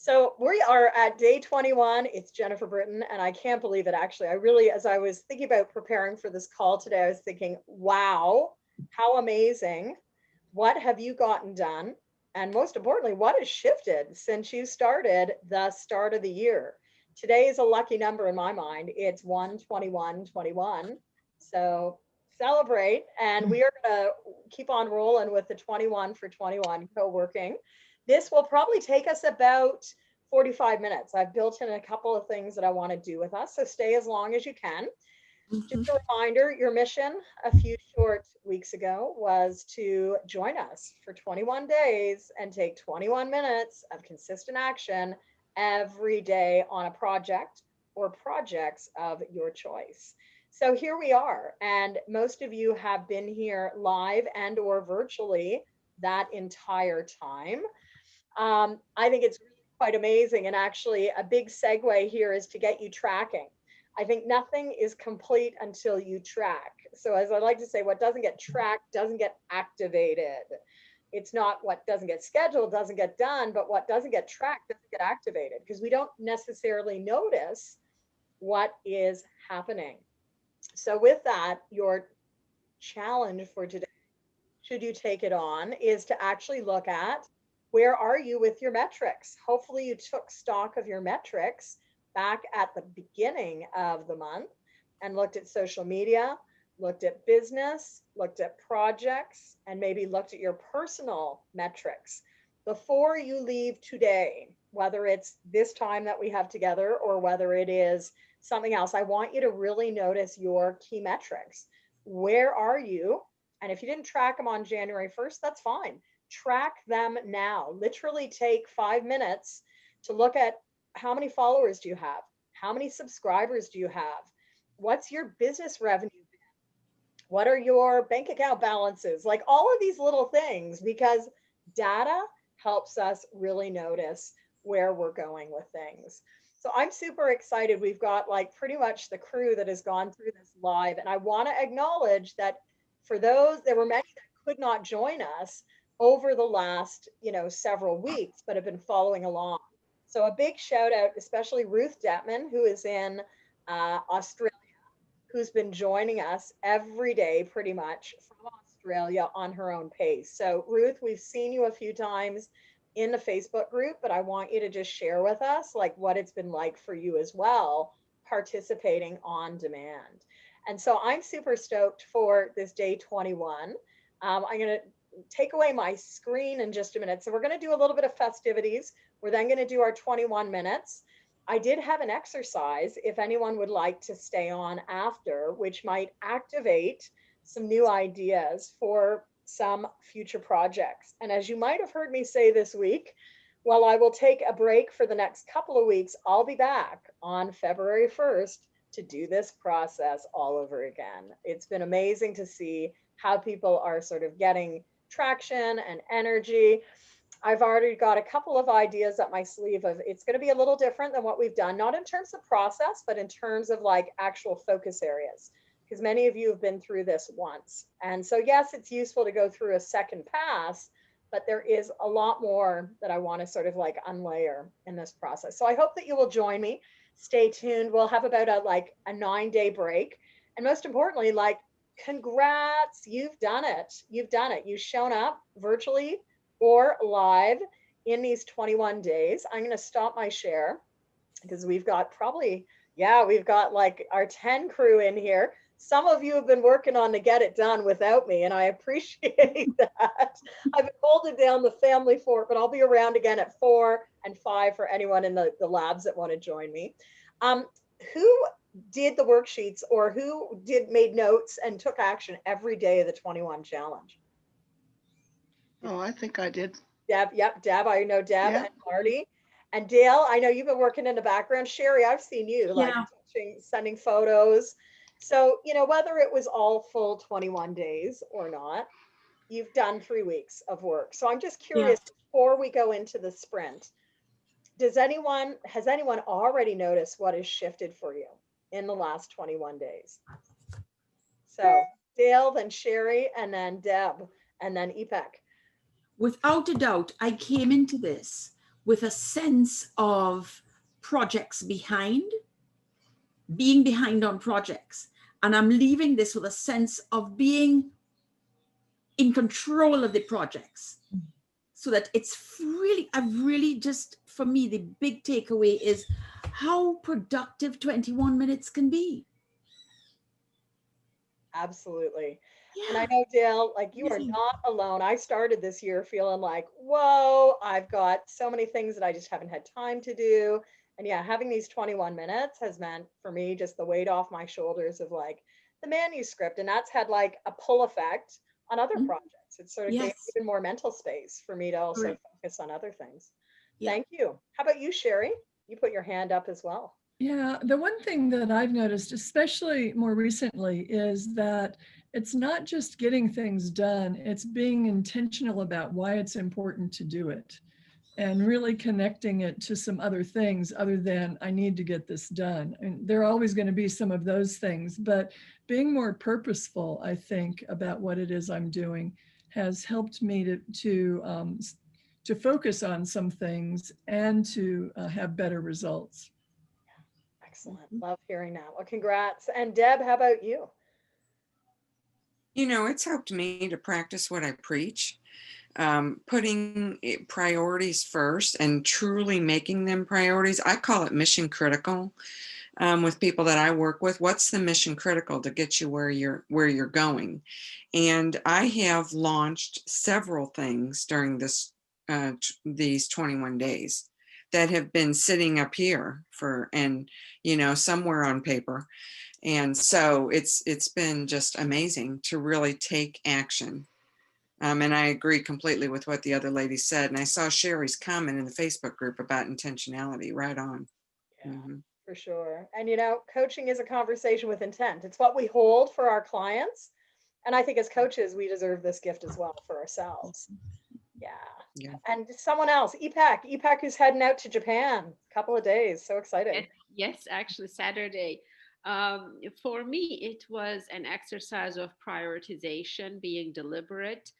So we are at day 21. It's Jennifer Britton, and I can't believe it actually. I really, as I was thinking about preparing for this call today, I was thinking, wow, how amazing. What have you gotten done? And most importantly, what has shifted since you started the start of the year? Today is a lucky number in my mind. It's 1/21/21. So celebrate. And we are going to keep on rolling with the 21 for 21 co-working. This will probably take us about 45 minutes. I've built in a couple of things that I want to do with us, so stay as long as you can. Just a reminder, your mission a few short weeks ago was to join us for 21 days and take 21 minutes of consistent action every day on a project or projects of your choice. So here we are, and most of you have been here live and or virtually that entire time. I think it's really quite amazing. And actually, a big segue here is to get you tracking. I think nothing is complete until you track. So, as I like to say, what doesn't get tracked doesn't get activated. It's not what doesn't get scheduled, doesn't get done, but what doesn't get tracked doesn't get activated because we don't necessarily notice what is happening. So, with that, your challenge for today, should you take it on, is to actually look at where are you with your metrics. Hopefully you took stock of your metrics back at the beginning of the month and looked at social media, looked at business, looked at projects, and maybe looked at your personal metrics. Before you leave today, whether it's this time that we have together or whether it is something else, I want you to really notice your key metrics. Where are you? And if you didn't track them on January 1st, that's fine. Track them now. Literally take 5 minutes to look at how many followers do you have? How many subscribers do you have? What's your business revenue? What are your bank account balances? Like all of these little things, because data helps us really notice where we're going with things. So I'm super excited. We've got like pretty much the crew that has gone through this live. And I want to acknowledge that for those, there were many that could not join us over the last, several weeks, but have been following along. So a big shout out, especially Ruth Detman, who is in Australia, who's been joining us every day pretty much from Australia on her own pace. So Ruth, we've seen you a few times in the Facebook group, but I want you to just share with us like what it's been like for you as well, participating on demand. And so I'm super stoked for this day 21. I'm going to take away my screen in just a minute. So we're going to do a little bit of festivities. We're then going to do our 21 minutes. I did have an exercise if anyone would like to stay on after, which might activate some new ideas for some future projects. And as you might have heard me say this week, while I will take a break for the next couple of weeks, I'll be back on February 1st to do this process all over again. It's been amazing to see how people are sort of getting traction and energy. I've already got a couple of ideas up my sleeve of it's going to be a little different than what we've done, not in terms of process, but in terms of like actual focus areas, because many of you have been through this once. And so, yes, it's useful to go through a second pass, but there is a lot more that I want to sort of like unlayer in this process. So I hope that you will join me. Stay tuned. We'll have about a 9-day break. And most importantly, like, congrats, you've done it. You've done it. You've shown up virtually or live in these 21 days. I'm going to stop my share because we've got we've got like our 10 crew in here. Some of you have been working on to get it done without me, and I appreciate that. I've been holding down the family fort, but I'll be around again at 4 and 5 for anyone in the labs that want to join me. Who did the worksheets or who made notes and took action every day of the 21 challenge? Oh, I think I did. Deb, yep, Deb, I know Deb and Marty. And Dale, I know you've been working in the background. Sherry, I've seen you like sending photos. So, whether it was all full 21 days or not, you've done 3 weeks of work. So I'm just curious, before we go into the sprint, has anyone already noticed what has shifted for you in the last 21 days? So Dale, then Sherry, and then Deb, and then Ipek. Without a doubt, I came into this with a sense of projects behind, being behind on projects. And I'm leaving this with a sense of being in control of the projects, so that it's really, for me, the big takeaway is how productive 21 minutes can be. Absolutely. And I Yeah. know, Dale, like you are Amazing. not alone. I started this year feeling like, whoa, I've got so many things that I just haven't had time to do. And yeah, having these 21 minutes has meant for me just the weight off my shoulders of like the manuscript. And that's had like a pull effect on other Mhm. projects. It sort of gave Yes. even more mental space for me to also Correct. focus on other things. Yeah. Thank you. How about you, Sherry? You put your hand up as well. Yeah, the one thing that I've noticed, especially more recently, is that it's not just getting things done, it's being intentional about why it's important to do it and really connecting it to some other things other than I need to get this done. And there are always going to be some of those things, but being more purposeful, I think, about what it is I'm doing has helped me to focus on some things and to have better results. Excellent. Love hearing that. Well, congrats. And Deb, how about you? You know, it's helped me to practice what I preach, putting priorities first and truly making them priorities. I call it mission critical with people that I work with. What's the mission critical to get you where you're going? And I have launched several things during these 21 days that have been sitting up here and somewhere on paper. And so it's been just amazing to really take action. And I agree completely with what the other lady said. And I saw Sherry's comment in the Facebook group about intentionality. Right on. Yeah, Mhm. for sure. And coaching is a conversation with intent. It's what we hold for our clients. And I think as coaches, we deserve this gift as well for ourselves. Yeah. Yeah. And someone else, EPAC who's heading out to Japan, a couple of days. So exciting. Yes, actually, Saturday. For me, it was an exercise of prioritization, being deliberate.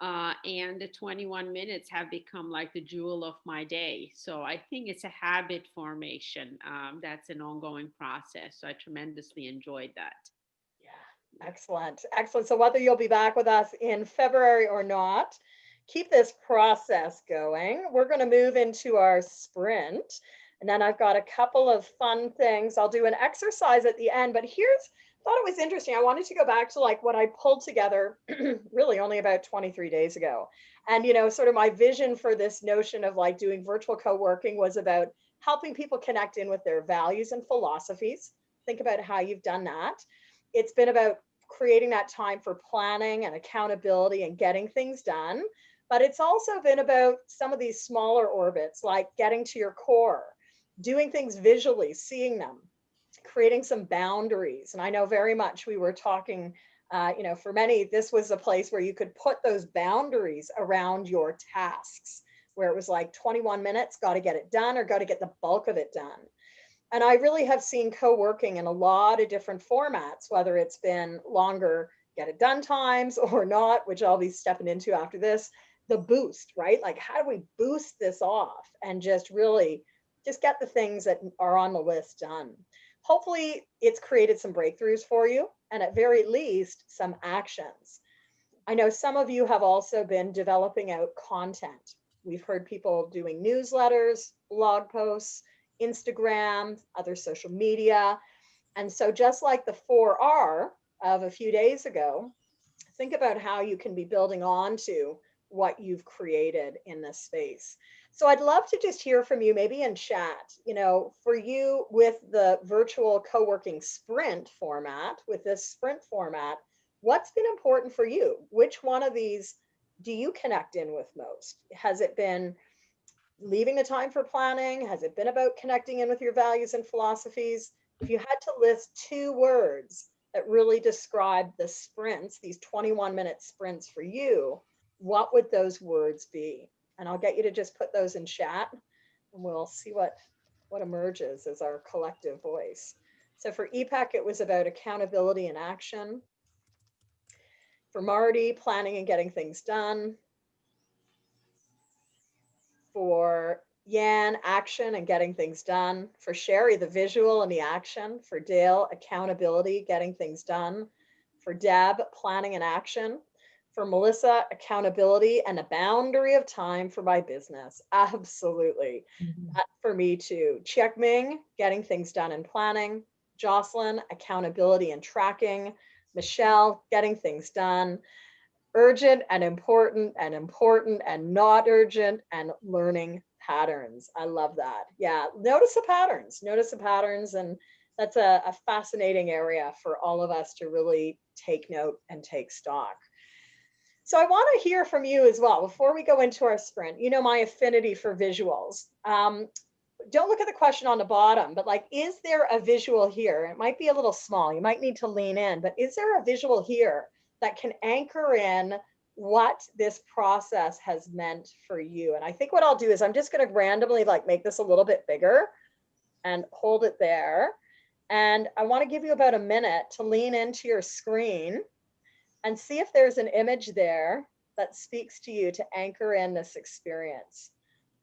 And the 21 minutes have become like the jewel of my day. So I think it's a habit formation. That's an ongoing process. So I tremendously enjoyed that. Yeah. Excellent. Excellent. So whether you'll be back with us in February or not, keep this process going. We're going to move into our sprint. And then I've got a couple of fun things. I'll do an exercise at the end, but thought it was interesting. I wanted to go back to like what I pulled together really only about 23 days ago. And, sort of my vision for this notion of like doing virtual co-working was about helping people connect in with their values and philosophies. Think about how you've done that. It's been about creating that time for planning and accountability and getting things done. But it's also been about some of these smaller orbits, like getting to your core, doing things visually, seeing them, creating some boundaries. And I know very much we were talking, for many, this was a place where you could put those boundaries around your tasks, where it was like 21 minutes, got to get it done or got to get the bulk of it done. And I really have seen co-working in a lot of different formats, whether it's been longer get it done times or not, which I'll be stepping into after this, the boost, right? Like how do we boost this off and just really just get the things that are on the list done? Hopefully it's created some breakthroughs for you and at very least some actions. I know some of you have also been developing out content. We've heard people doing newsletters, blog posts, Instagram, other social media. And so just like the 4R of a few days ago, think about how you can be building on to what you've created in this space. So I'd love to just hear from you, maybe in chat, for you with the virtual co-working sprint format, with this sprint format, what's been important for you? Which one of these do you connect in with most? Has it been leaving the time for planning? Has it been about connecting in with your values and philosophies? If you had to list 2 words that really describe the sprints, these 21-minute sprints for you, what would those words be? And I'll get you to just put those in chat and we'll see what emerges as our collective voice. So for EPAC, it was about accountability and action. For Marty, planning and getting things done. For Yan, action and getting things done. For Sherry, the visual and the action. For Dale, accountability, getting things done. For Deb, planning and action. For Melissa, accountability and a boundary of time for my business. Absolutely. That for me too. Check Ming, getting things done and planning. Jocelyn, accountability and tracking. Michelle, getting things done. Urgent and important and important and not urgent and learning patterns. I love that. Yeah, notice the patterns. Notice the patterns. And that's a fascinating area for all of us to really take note and take stock. So I want to hear from you as well before we go into our sprint. You know my affinity for visuals. Don't look at the question on the bottom, but like, is there a visual here? It might be a little small. You might need to lean in, but is there a visual here that can anchor in what this process has meant for you? And I think what I'll do is I'm just going to randomly like make this a little bit bigger and hold it there. And I want to give you about a minute to lean into your screen and see if there's an image there that speaks to you to anchor in this experience.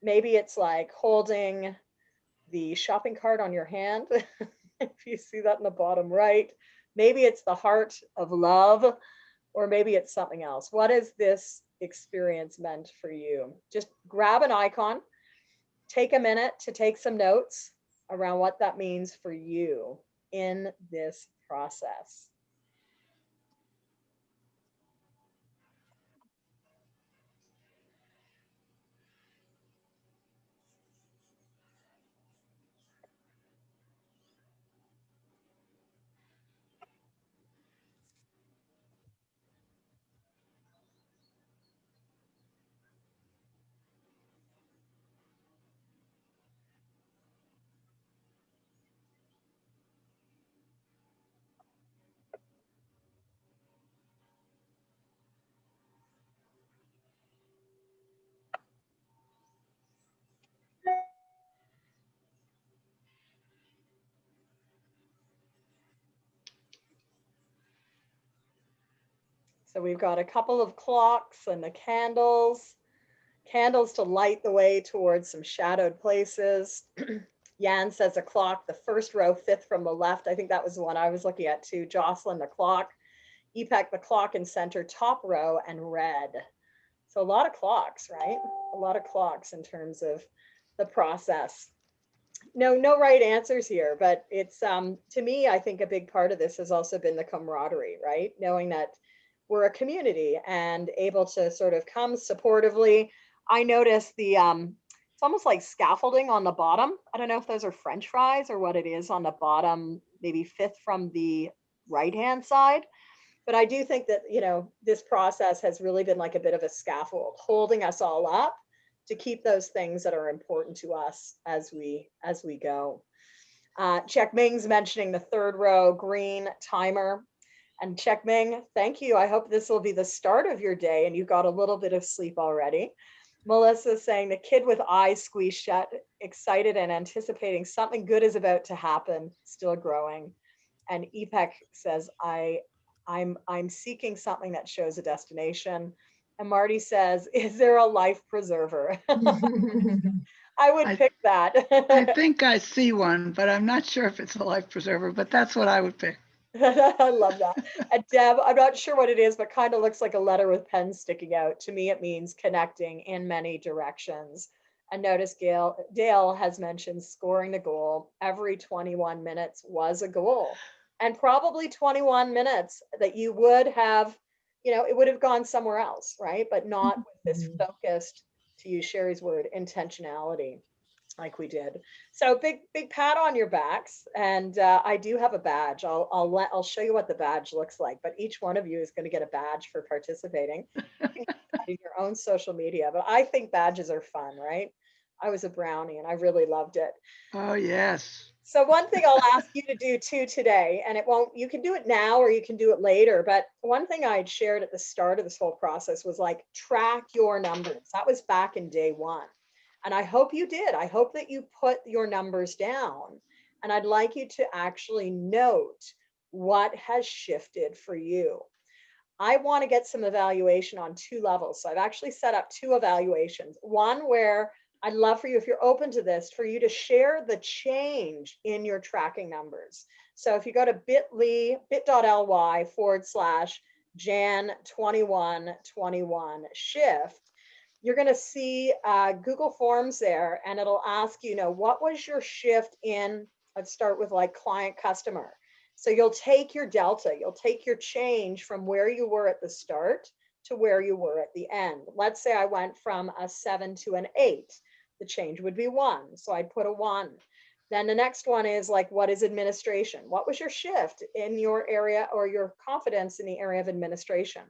Maybe it's like holding the shopping cart on your hand, if you see that in the bottom right. Maybe it's the heart of love, or maybe it's something else. What has this experience meant for you? Just grab an icon, take a minute to take some notes around what that means for you in this process. So we've got a couple of clocks and the candles to light the way towards some shadowed places. Yan says a clock, the first row, fifth from the left. I think that was the one I was looking at too. Jocelyn, the clock. EPEC, the clock in center, top row, and red. So a lot of clocks, right? A lot of clocks in terms of the process. No right answers here, but it's to me, I think a big part of this has also been the camaraderie, right? Knowing that we're a community and able to sort of come supportively. I noticed the it's almost like scaffolding on the bottom. I don't know if those are French fries or what it is on the bottom, maybe fifth from the right hand side. But I do think that, you know, this process has really been like a bit of a scaffold holding us all up to keep those things that are important to us as we go. Check Ming's mentioning the third row green timer. And Check Ming, thank you. I hope this will be the start of your day and you got a little bit of sleep already. Melissa saying the kid with eyes squeezed shut, excited and anticipating something good is about to happen, still growing. And EPEC says, I'm seeking something that shows a destination. And Marty says, is there a life preserver? I would pick that. I think I see one, but I'm not sure if it's a life preserver, but that's what I would pick. I love that. And Deb, I'm not sure what it is, but kind of looks like a letter with pens sticking out. To me, it means connecting in many directions. And notice Dale has mentioned scoring the goal. Every 21 minutes was a goal. And probably 21 minutes that you would have, you know, it would have gone somewhere else, right? But not with this focused, to use Sherry's word, intentionality like we did. So big pat on your backs. And I do have a badge. I'll show you what the badge looks like, but each one of you is going to get a badge for participating in your own social media. But I think badges are fun, right? I was a brownie and I really loved it. Oh, yes. So one thing I'll ask you to do too today, and you can do it now or you can do it later, but one thing I'd shared at the start of this whole process was like, track your numbers. That was back in day one. And I hope you did. I hope that you put your numbers down. And I'd like you to actually note what has shifted for you. I want to get some evaluation on two levels. So I've actually set up two evaluations. One where I'd love for you, if you're open to this, for you to share the change in your tracking numbers. So if you go to bit.ly/Jan 2121 shift, you're going to see Google Forms there, and it'll ask you, what was your shift in, let's start with like client customer. So you'll take your delta, you'll take your change from where you were at the start to where you were at the end. Let's say I went from a 7 to an 8. The change would be 1. So I'd put a 1. Then the next one is like, what is administration? What was your shift in your area or your confidence in the area of administration?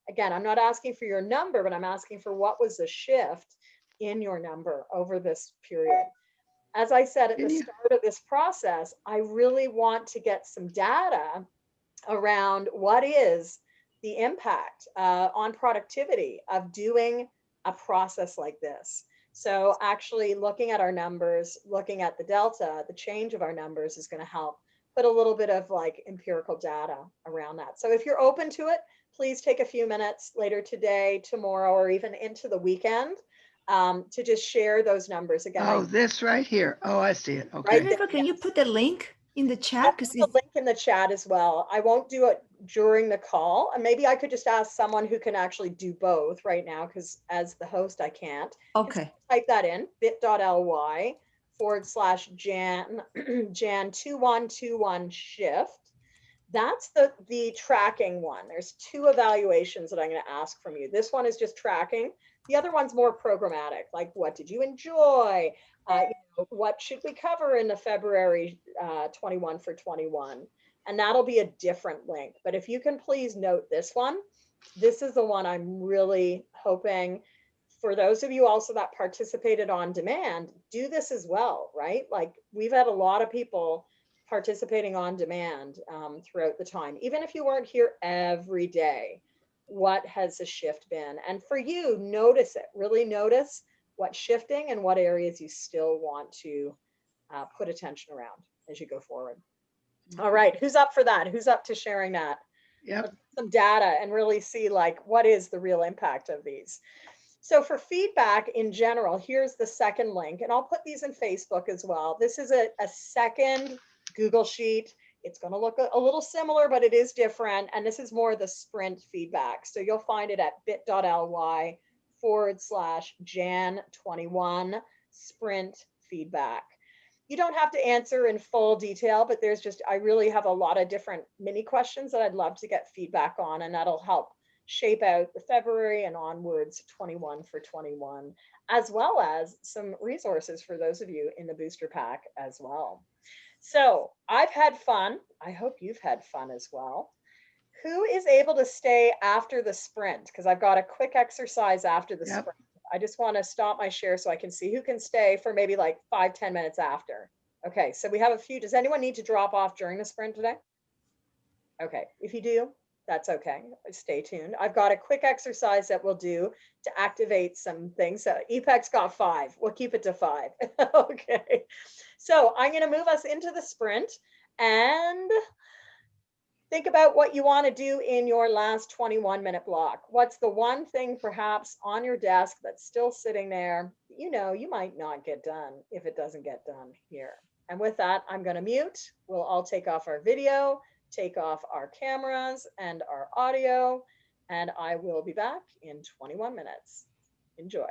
Again, I'm not asking for your number, but I'm asking for what was the shift in your number over this period. As I said at the start of this process, I really want to get some data around what is the impact on productivity of doing a process like this. So actually looking at our numbers, looking at the delta, the change of our numbers is going to help put a little bit of like empirical data around that. So if you're open to it, please take a few minutes later today, tomorrow, or even into the weekend to just share those numbers again. Oh, this right here. Oh, I see it. Okay. Right Jennifer, can you put the link in the chat? I'll Because put the link in the chat as well. I won't do it during the call. And maybe I could just ask someone who can actually do both right now, because as the host, I can't. okay. Type that in, bit.ly/Jan 2121 shift. That's the tracking one. There's 2 evaluations that I'm going to ask from you. This one is just tracking. The other one's more programmatic, like what did you enjoy? What should we cover in the February 21 for 21? And that'll be a different link. But if you can please note this one, this is the one I'm really hoping for those of you also that participated on demand, do this as well, right? Like we've had a lot of people participating on demand throughout the time. Even if you weren't here every day, what has the shift been? And for you, notice it, really notice what's shifting and what areas you still want to put attention around as you go forward. All right, who's up for that? Who's up to sharing that? Yep. Some data and really see like what is the real impact of these. So for feedback in general, here's the second link, and I'll put these in Facebook as well. This is a second Google Sheet. It's going to look a little similar, but it is different. And this is more the sprint feedback. So you'll find it at bit.ly/Jan 21 sprint feedback. You don't have to answer in full detail, but there's just, I really have a lot of different mini questions that I'd love to get feedback on, and that'll help shape out the February and onwards 21 for 21, as well as some resources for those of you in the booster pack as well. So I've had fun. I hope you've had fun as well. Who is able to stay after the sprint? Because I've got a quick exercise after the sprint. I just want to stop my share so I can see who can stay for maybe like 5-10 minutes after. Okay, so we have a few. Does anyone need to drop off during the sprint today? Okay, if you do, that's okay. Stay tuned. I've got a quick exercise that we'll do to activate some things. So EPEC's got 5. We'll keep it to 5. Okay. So I'm going to move us into the sprint and think about what you want to do in your last 21-minute block. What's the one thing perhaps on your desk that's still sitting there, you might not get done if it doesn't get done here. And with that, I'm going to mute. We'll all take off our video, take off our cameras and our audio, and I will be back in 21 minutes. Enjoy.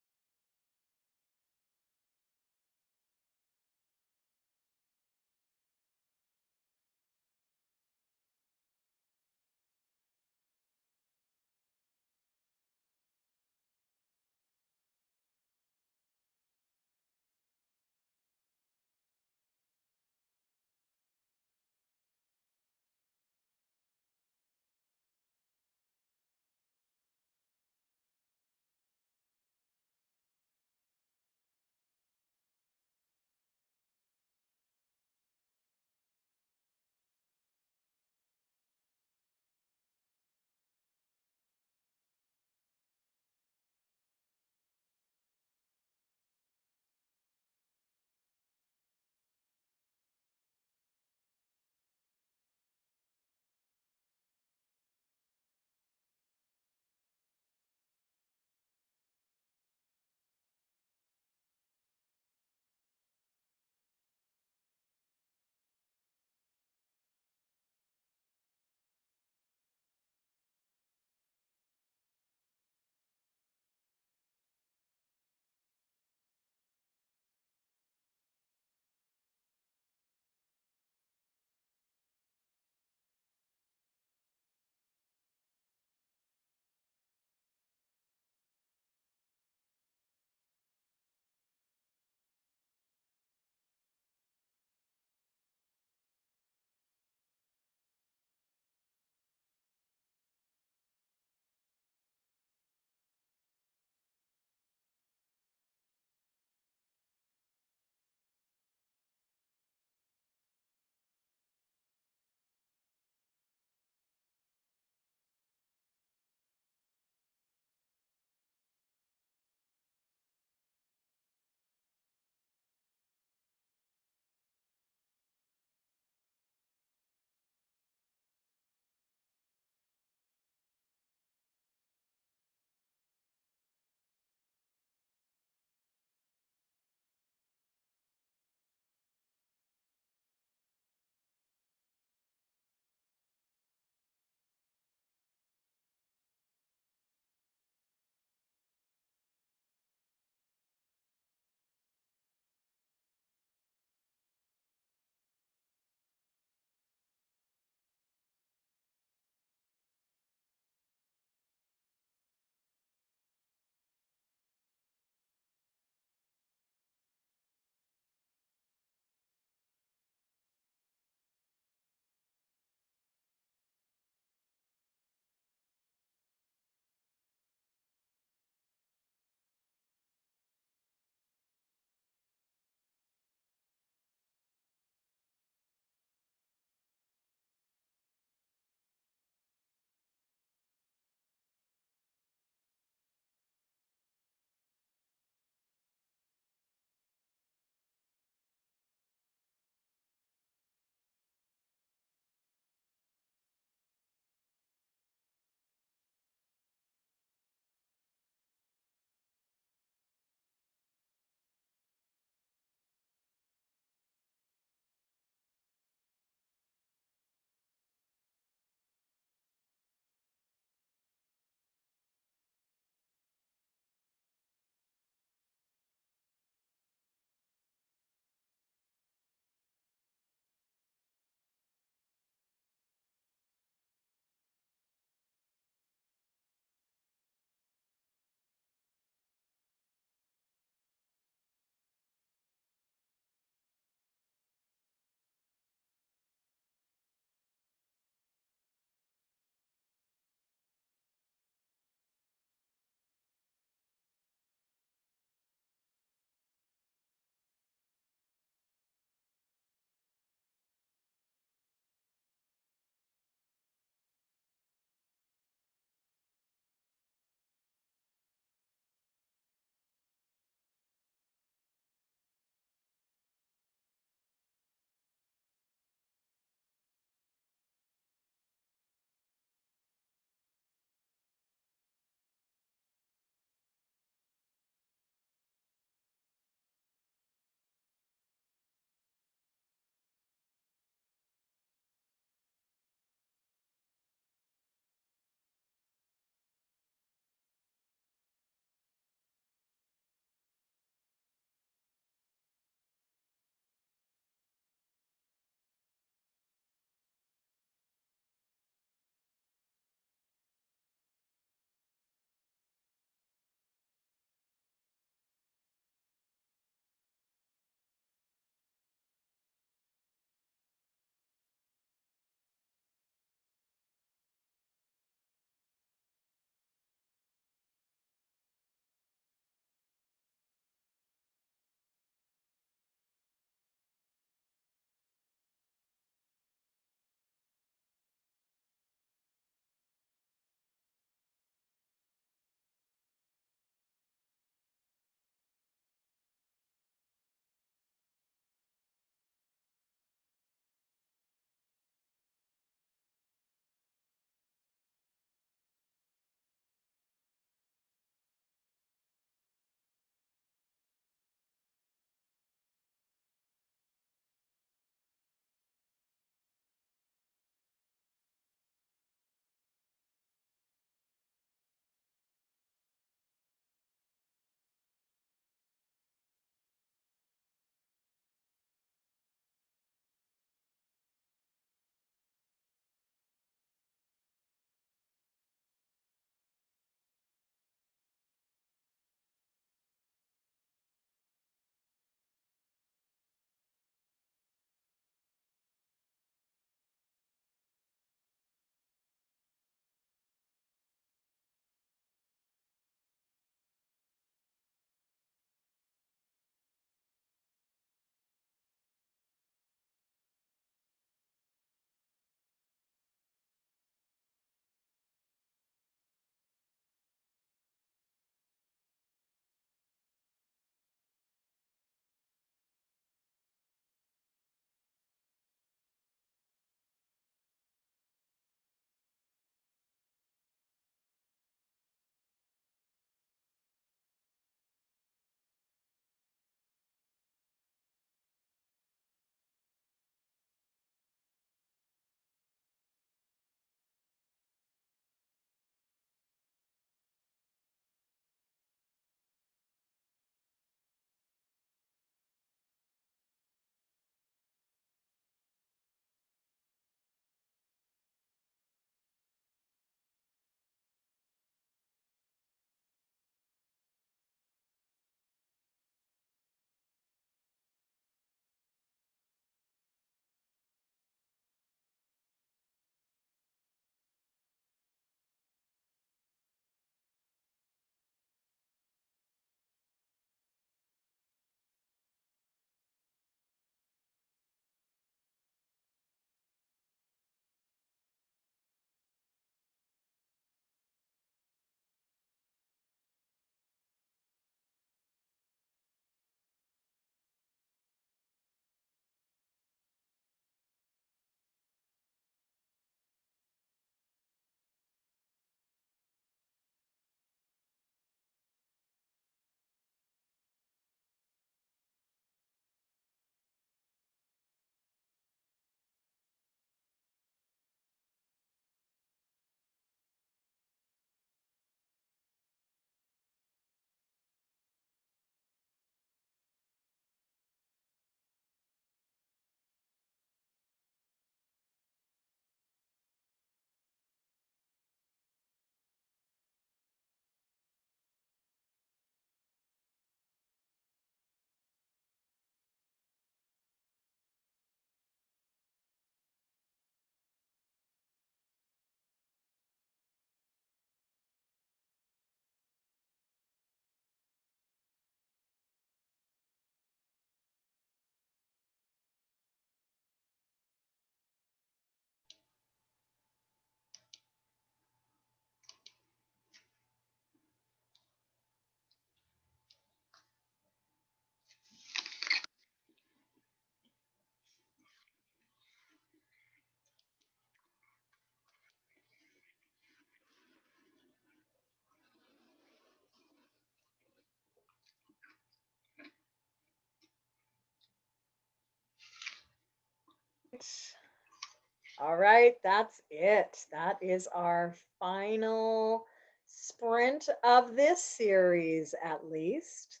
All right, that's it. That is our final sprint of this series, at least.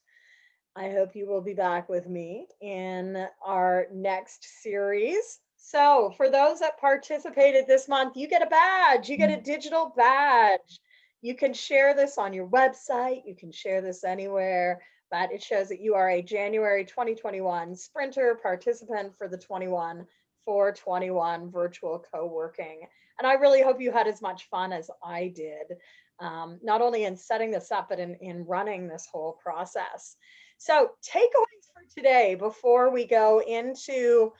I hope you will be back with me in our next series. So, for those that participated this month, you get a badge, you get a digital badge. You can share this on your website, you can share this anywhere, but it shows that you are a January 2021 Sprinter participant for the 421 virtual co-working. And I really hope you had as much fun as I did, not only in setting this up, but in running this whole process. So takeaways for today before we go into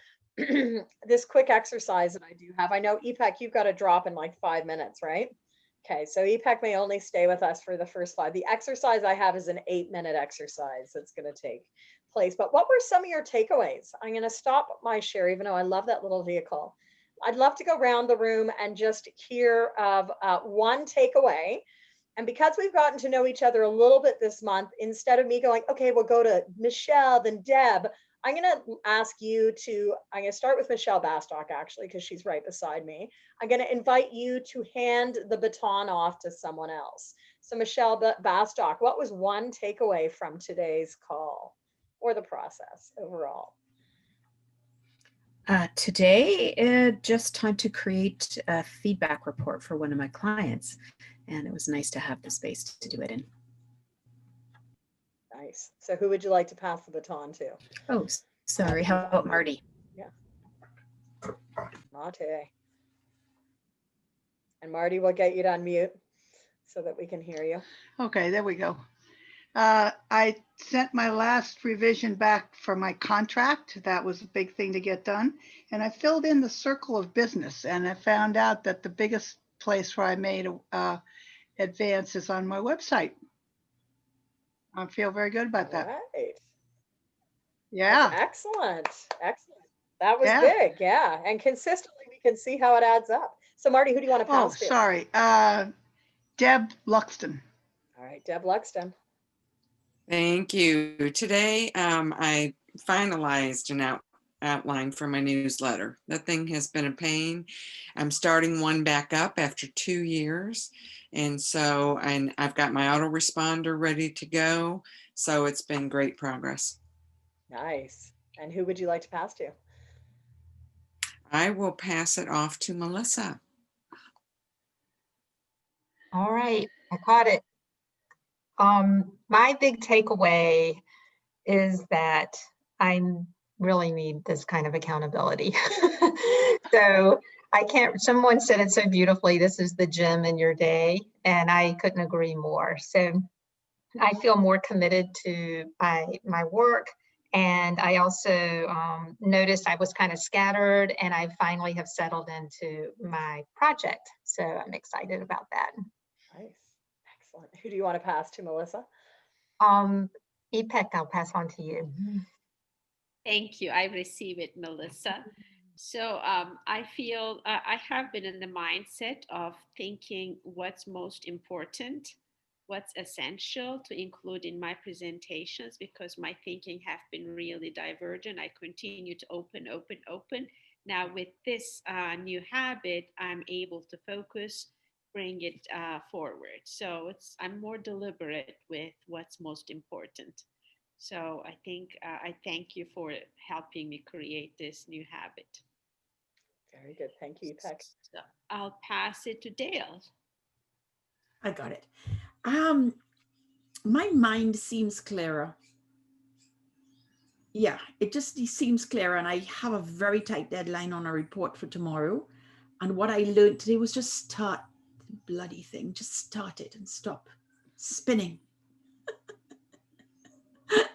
this quick exercise that I do have. I know EPEC, you've got to drop in like 5 minutes, right? Okay, so EPEC may only stay with us for the first 5. The exercise I have is an 8-minute exercise that's going to take place. But what were some of your takeaways? I'm going to stop my share, even though I love that little vehicle. I'd love to go around the room and just hear of one takeaway. And because we've gotten to know each other a little bit this month, instead of me going, okay, we'll go to Michelle, then Deb, I'm going to ask you to, I'm going to start with Michelle Bastock, actually, because she's right beside me. I'm going to invite you to hand the baton off to someone else. So Michelle Bastock, what was one takeaway from today's call or the process overall? Today, just time to create a feedback report for one of my clients. And it was nice to have the space to do it in. Nice. So who would you like to pass the baton to? Oh, sorry. How about Marty? Yeah. Mate. And Marty, we'll get you to unmute so that we can hear you. Okay, there we go. I sent my last revision back for my contract. That was a big thing to get done. And I filled in the circle of business, and I found out that the biggest place where I made advances on my website. I feel very good about that. Right. Yeah. That's excellent. Excellent. That was big. Yeah. And consistently we can see how it adds up. So Marty, who do you want to pass to? Sorry. Deb Luxton. All right, Deb Luxton. Thank you. Today, I finalized an outline for my newsletter. That thing has been a pain. I'm starting one back up after 2 years. And so I've got my autoresponder ready to go. So it's been great progress. Nice. And who would you like to pass to? I will pass it off to Melissa. All right, I caught it. My big takeaway is that I really need this kind of accountability. So someone said it so beautifully, this is the gym in your day, and I couldn't agree more. So I feel more committed to my work. And I also noticed I was kind of scattered, and I finally have settled into my project. So I'm excited about that. Nice. Excellent. Who do you want to pass to, Melissa? EPEC, I'll pass on to you. Thank you. I receive it, Melissa. So I feel I have been in the mindset of thinking what's most important, what's essential to include in my presentations, because my thinking have been really divergent. I continue to open. Now with this new habit, I'm able to focus, bring it forward. So I'm more deliberate with what's most important. So I think I thank you for helping me create this new habit. Very good. Thank you, EPEC. So I'll pass it to Dale. I got it. My mind seems clearer. Yeah, it seems clearer, and I have a very tight deadline on a report for tomorrow. And what I learned today was just start the bloody thing. Just start it and stop spinning.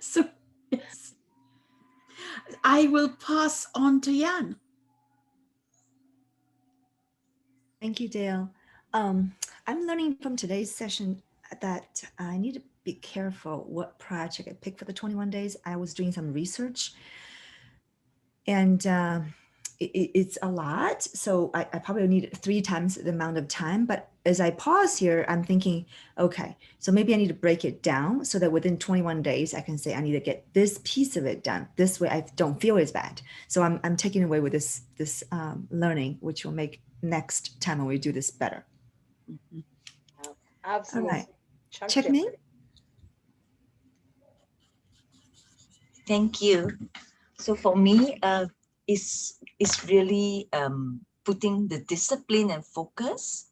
So yes, I will pass on to Jan. Thank you, Dale. I'm learning from today's session that I need to be careful what project I pick for the 21 days. I was doing some research, and it's a lot. So I probably need 3 times the amount of time. But as I pause here, I'm thinking, okay, so maybe I need to break it down so that within 21 days, I can say I need to get this piece of it done. This way I don't feel as bad. So I'm taking away with this learning, which will make next time when we do this better. Mhm. Absolutely. All right. Chunk Check me. Thank you. So for me, it's really putting the discipline and focus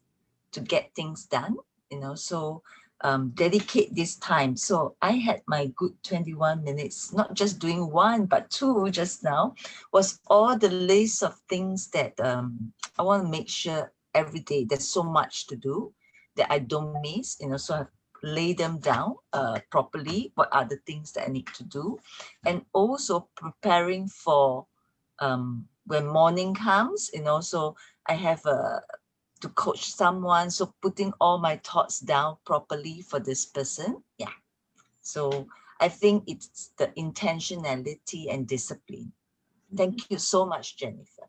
to get things done, so dedicate this time. So I had my good 21 minutes, not just doing 1, but 2 just now, was all the list of things that I want to make sure every day there's so much to do that I don't miss, so I've lay them down properly. What are the things that I need to do? And also preparing for when morning comes, so I have to coach someone. So putting all my thoughts down properly for this person. Yeah. So I think it's the intentionality and discipline. Thank you so much, Jennifer.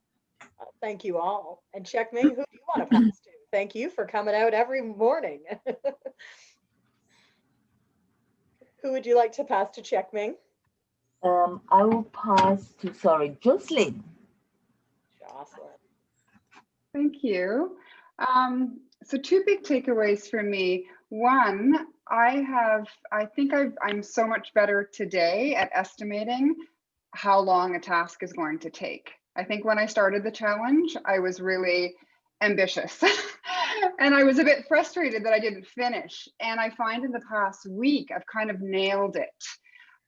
Thank you all. And Check Me, who do you want to pass to? Thank you for coming out every morning. Who would you like to pass to Check Me? I will pass to, Jocelyn. Jocelyn. Thank you. So 2 big takeaways for me. One, I think I'm so much better today at estimating how long a task is going to take. I think when I started the challenge, I was really ambitious and I was a bit frustrated that I didn't finish. And I find in the past week, I've kind of nailed it.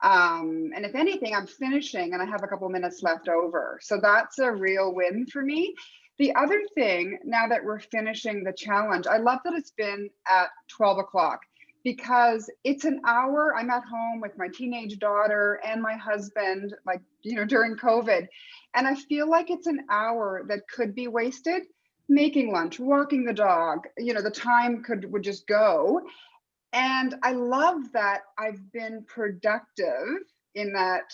And if anything, I'm finishing and I have a couple minutes left over. So that's a real win for me. The other thing, now that we're finishing the challenge, I love that it's been at 12 o'clock because it's an hour. I'm at home with my teenage daughter and my husband, like, during COVID. And I feel like it's an hour that could be wasted making lunch, walking the dog, the time would just go. And I love that I've been productive in that,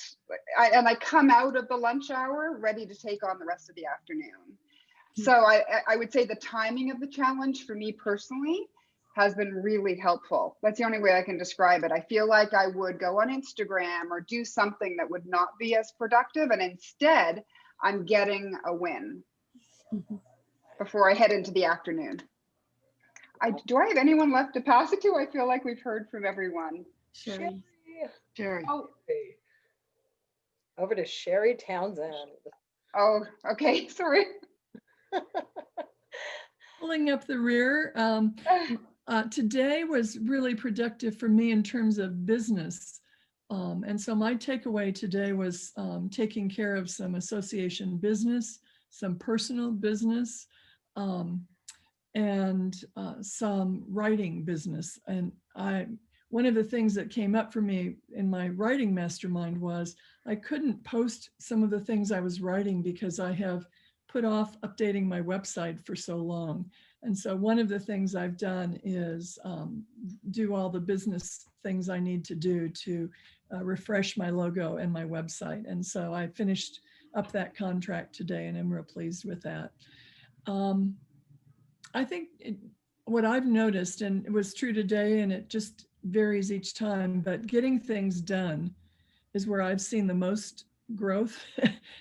I come out of the lunch hour ready to take on the rest of the afternoon. So I would say the timing of the challenge for me personally has been really helpful. That's the only way I can describe it. I feel like I would go on Instagram or do something that would not be as productive, and instead I'm getting a win before I head into the afternoon. Do I have anyone left to pass it to? I feel like we've heard from everyone. Sherry. Jerry. Oh, Over to Sherry Townsend. oh, okay, sorry. Pulling up the rear. Today was really productive for me in terms of business. And so my takeaway today was taking care of some association business, some personal business, and some writing business. And one of the things that came up for me in my writing mastermind was I couldn't post some of the things I was writing because I have put off updating my website for so long. And so one of the things I've done is do all the business things I need to do to refresh my logo and my website. And so I finished up that contract today and I'm real pleased with that. I think what I've noticed, and it was true today and it just varies each time, but getting things done is where I've seen the most growth.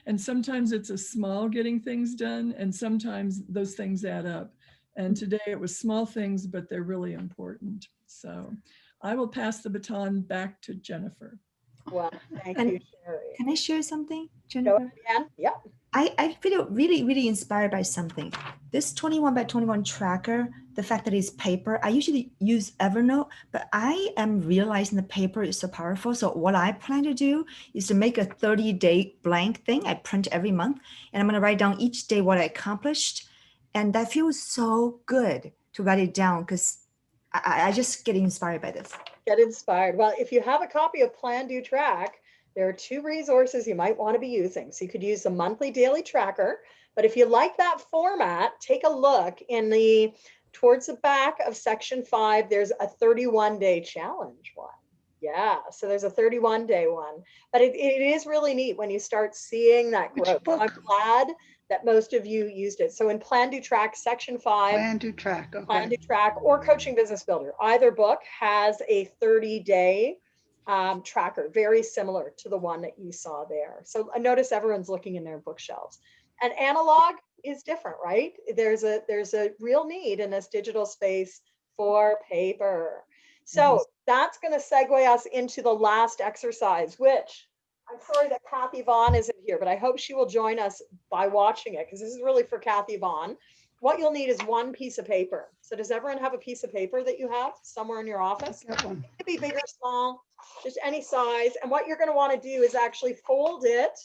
And sometimes it's a small getting things done and sometimes those things add up. And today it was small things, but they're really important. So I will pass the baton back to Jennifer. Well, thank And you, Sherry. Can I share something, Go Jennifer? ahead, Ann. Yep. I feel really, really inspired by something. This 21 by 21 tracker, the fact that it's paper, I usually use Evernote, but I am realizing the paper is so powerful. So what I plan to do is to make a 30-day blank thing. I print every month and I'm going to write down each day what I accomplished. And that feels so good to write it down because I just get inspired by this. Get inspired. Well, if you have a copy of PlanDoTrack, there are 2 resources you might want to be using. So you could use the monthly daily tracker, but if you like that format, take a look towards the back of section 5, there's a 31-day challenge one. Yeah, so there's a 31-day one, but it is really neat when you start seeing that growth. So I'm glad that most of you used it. So in PlanDoTrack section 5, PlanDoTrack, okay. PlanDoTrack or Coaching Business Builder, either book has a 30-day tracker, very similar to the one that you saw there. So I notice everyone's looking in their bookshelves. And analog is different, right? There's a real need in this digital space for paper. So that's going to segue us into the last exercise, which I'm sorry that Kathy Vaughn isn't here, but I hope she will join us by watching it, because this is really for Kathy Vaughn. What you'll need is one piece of paper. So does everyone have a piece of paper that you have somewhere in your office? It could be big or small, just any size. And what you're going to want to do is actually fold it.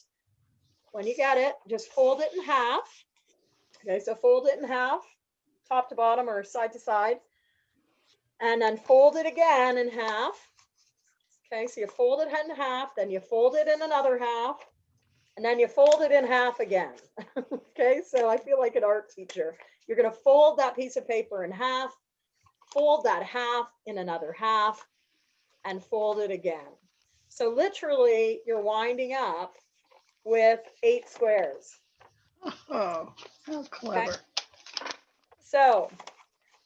When you get it, just fold it in half. Okay, so fold it in half, top to bottom or side to side. And then fold it again in half. Okay, so you fold it in half, then you fold it in another half, and then you fold it in half again. Okay, so I feel like an art teacher. You're going to fold that piece of paper in half, fold that half in another half, and fold it again. So literally, you're winding up with 8 squares. Oh, how clever. Okay? So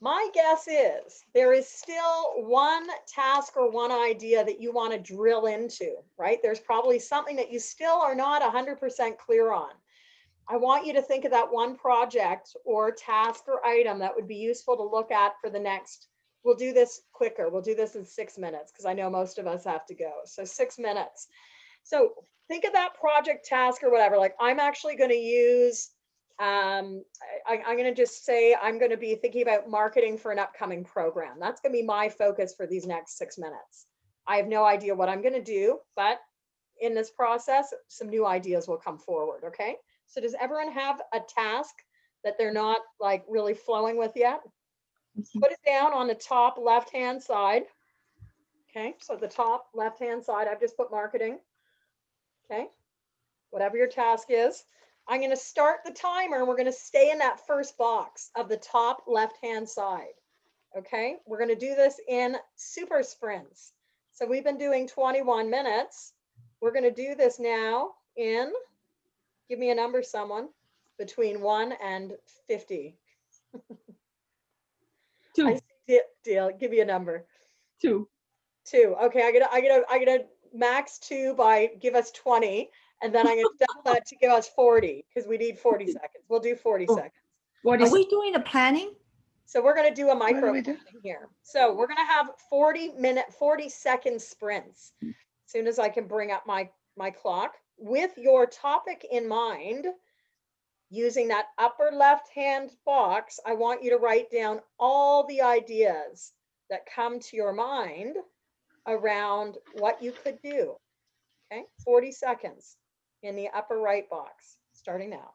my guess is there is still one task or one idea that you want to drill into, right? There's probably something that you still are not 100% clear on. I want you to think of that one project or task or item that would be useful to look at for the next. We'll do this quicker. We'll do this in 6 minutes because I know most of us have to go. So 6 minutes. So think of that project, task, or whatever. Like I'm actually going to use, I'm going to just say I'm going to be thinking about marketing for an upcoming program. That's going to be my focus for these next 6 minutes. I have no idea what I'm going to do, but in this process, some new ideas will come forward. Okay. So does everyone have a task that they're not like really flowing with yet? Put it down on the top left-hand side. Okay. So the top left-hand side, I've just put marketing. Okay. Whatever your task is. I'm going to start the timer and we're going to stay in that first box of the top left-hand side. Okay. We're going to do this in super sprints. So we've been doing 21 minutes. We're going to do this now in, give me a number, someone, between 1 and 50. 2. I see deal. Give me a number. 2. 2. Okay. I gotta max 2 by give us 20. And then I'm going to double that to give us 40 because we need 40 seconds. We'll do 40 seconds. Are we doing the planning? So we're going to do a micro planning here. So we're going to have 40-second sprints. As soon as I can bring up my clock with your topic in mind, using that upper left-hand box, I want you to write down all the ideas that come to your mind around what you could do. Okay, 40 seconds in the upper right box, starting now.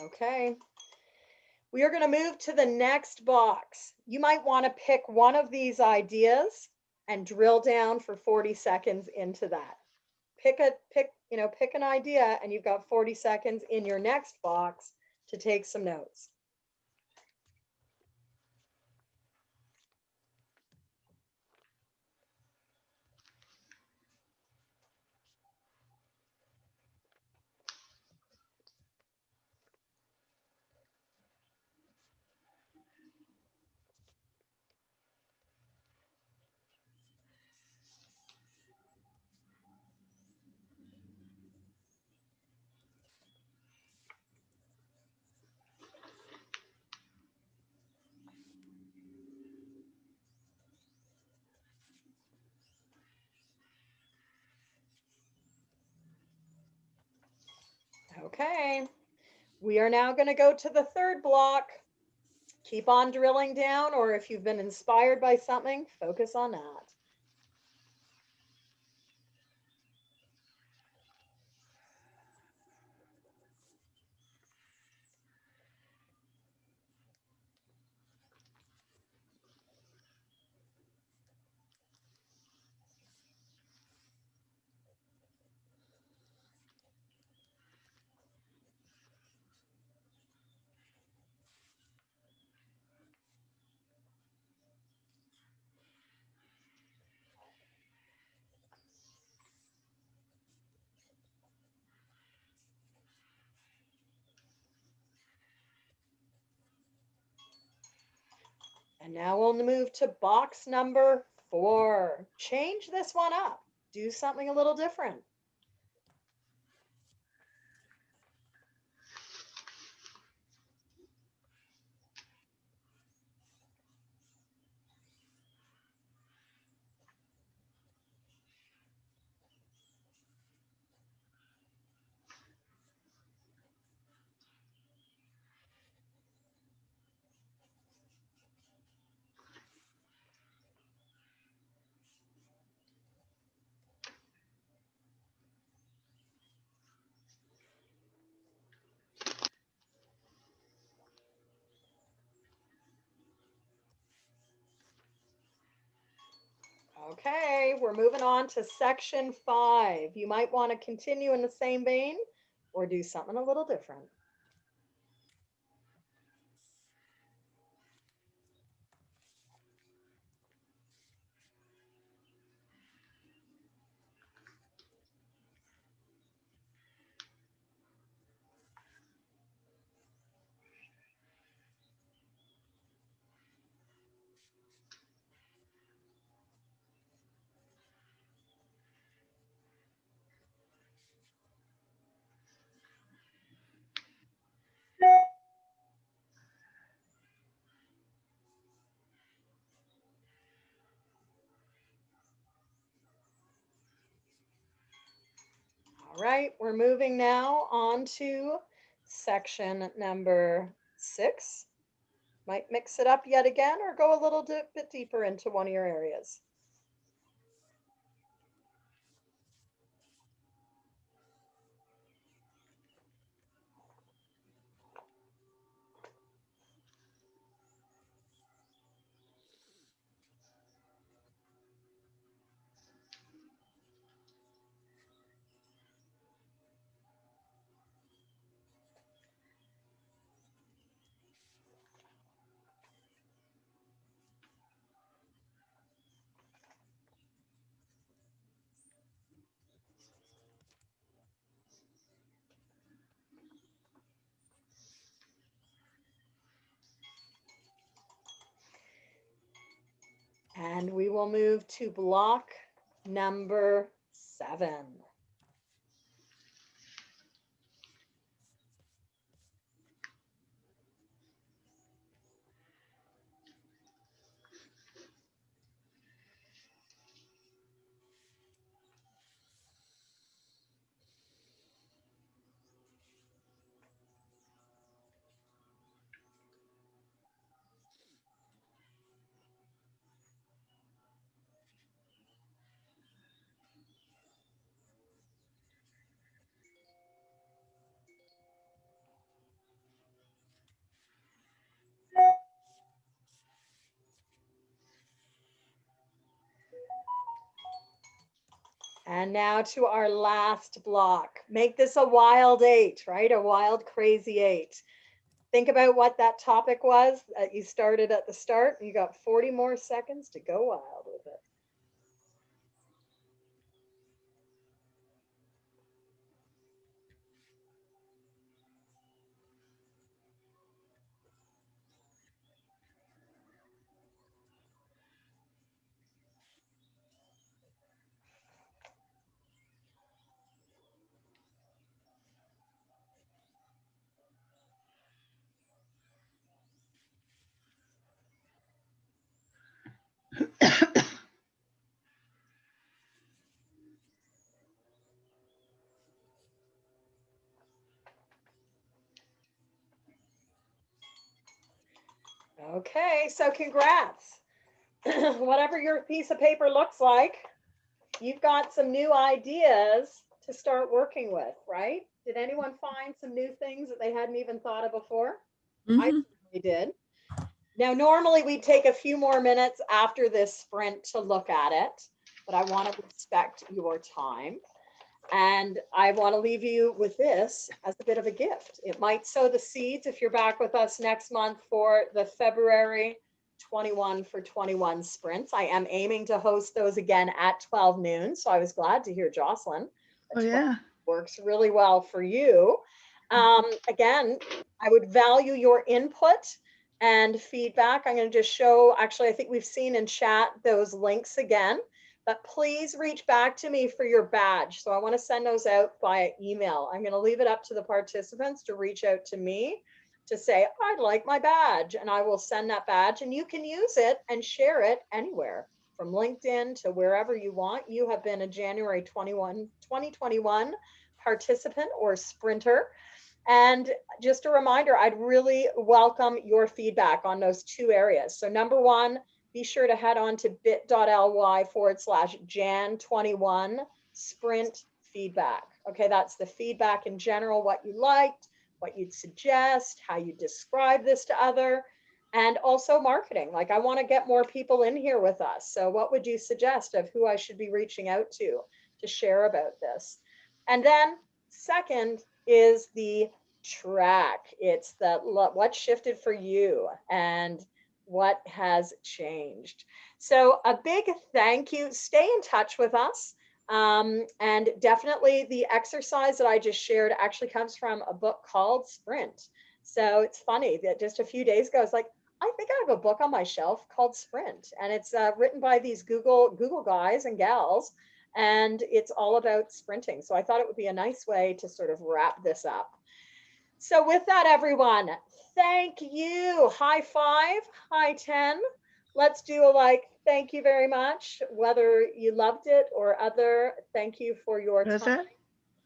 Okay. We are going to move to the next box. You might want to pick one of these ideas and drill down for 40 seconds into that. Pick an idea and you've got 40 seconds in your next box to take some notes. Okay, we are now going to go to the third block. keep on drilling down, or if you've been inspired by something, focus on that. And now we'll move to box number 4. Change this one up. Do something a little different. Okay, we're moving on to section 5. You might want to continue in the same vein or do something a little different. All right, we're moving now on to section number 6. Might mix it up yet again or go a little bit deeper into one of your areas. And we will move to block number 7. And now to our last block. Make this a wild 8, right? A wild, crazy 8. Think about what that topic was that you started at the start. You got 40 more seconds to go wild with it. Okay, so congrats. Whatever your piece of paper looks like, you've got some new ideas to start working with, right? Did anyone find some new things that they hadn't even thought of before? I Mhm. certainly did. Now, normally we take a few more minutes after this sprint to look at it, but I want to respect your time. And I want to leave you with this as a bit of a gift. It might sow the seeds if you're back with us next month for the February 21 for 21 sprints. I am aiming to host those again at 12 noon. So I was glad to hear, Jocelyn, Oh, that 12 yeah. works really well for you. Again, I would value your input and feedback. I'm going to just show, actually, I think we've seen in chat those links again, but please reach back to me for your badge. So I want to send those out via email. I'm going to leave it up to the participants to reach out to me to say, I'd like my badge, and I will send that badge, and you can use it and share it anywhere from LinkedIn to wherever you want. You have been a January 2021 participant or sprinter. And just a reminder, I'd really welcome your feedback on those two areas. So number one, be sure to head on to bit.ly/Jan21 sprint feedback. Okay, that's the feedback in general, what you liked, what you'd suggest, how you describe this to other, and also marketing. Like, I want to get more people in here with us. So what would you suggest of who I should be reaching out to share about this? And then second is the track. It's the what shifted for you and what has changed. So a big thank you. Stay in touch with us. And definitely the exercise that I just shared actually comes from a book called Sprint. So it's funny that just a few days ago, I was like, I think I have a book on my shelf called Sprint, and it's written by these Google guys and gals, and it's all about sprinting. So I thought it would be a nice way to sort of wrap this up. So with that, everyone, thank you. High five, high 10. Let's do a thank you very much, whether you loved it or other. Thank you for your What is time. that?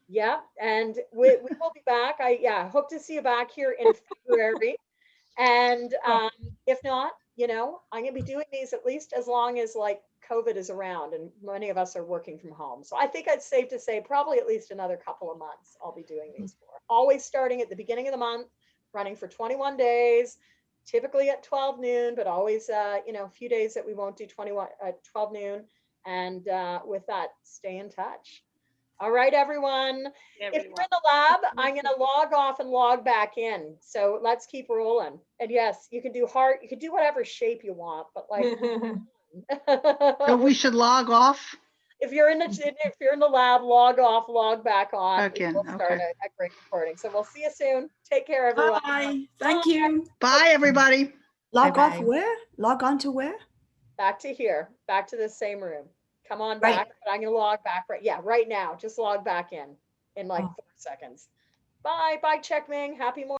Yeah, and we will be back. I hope to see you back here in February. And if not, I'm going to be doing these at least as long as COVID is around, and many of us are working from home. So I think it's safe to say probably at least another couple of months I'll be doing these for. Always starting at the beginning of the month, running for 21 days, typically at 12 noon, but always, a few days that we won't do 12 noon. And with that, stay in touch. All right, everyone. If you're in the lab, I'm going to log off and log back in. So let's keep rolling. And yes, you can do heart. You can do whatever shape you want, but So we should log off? if you're in the lab, log off, log back on. Again, We'll start okay. a great recording. So we'll see you soon. Take care, everyone. Bye. Thank you. Bye, everybody. Log off Bye-bye. where? Log on to where? Back to here, back to the same room. Come on Right. back. But I'm going to log back right now. Just log back in like 4 seconds. Bye. Bye, Checkming. Happy morning.